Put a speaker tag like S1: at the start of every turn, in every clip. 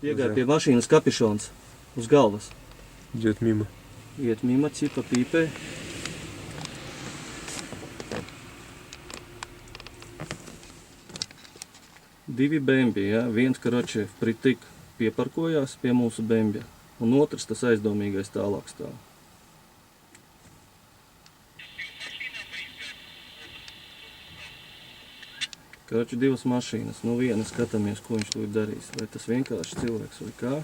S1: Piegāja pie mašīnas kapišons uz galvas.
S2: Идет мимо.
S1: Iet mimo, cipa pīpē. Divi bembi, ja? Viens, karoči, pritik pieparkojās pie mūsu bembja, un otrs, tas aizdomīgais tālāk stāv. Karoči, divas mašīnas. Nu, viena skatāmies, ko viņš to ir darījis. Vai tas vienkārši cilvēks vai kā?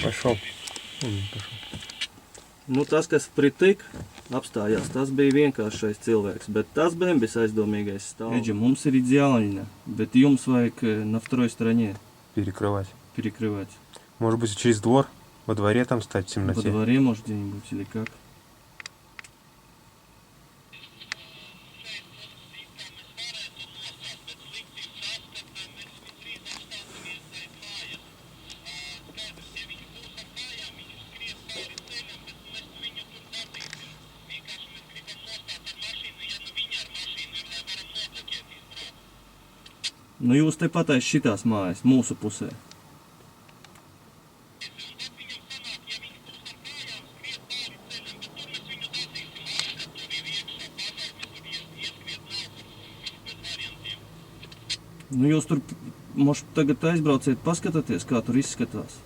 S2: Пошел. Пошел.
S1: Nu, tas, kas pritik, apstājās, tas bija vienkāršais cilvēks, bet tas bembis aizdomīgais stāv. Eģi, mums ir идеально, bet jums vajag на второй стороне
S2: Перекрывать.
S1: перекрывать.
S2: Может быть, через двор? Во дворе там стать в
S1: Во
S2: темноте?
S1: дворе, может, где-нибудь, или как? Nu, jūs te pateikt šitās mājas, mūsu pusē. Nu, jūs tur, možda tagad aizbrauciet, paskatāties, kā tur izskatās.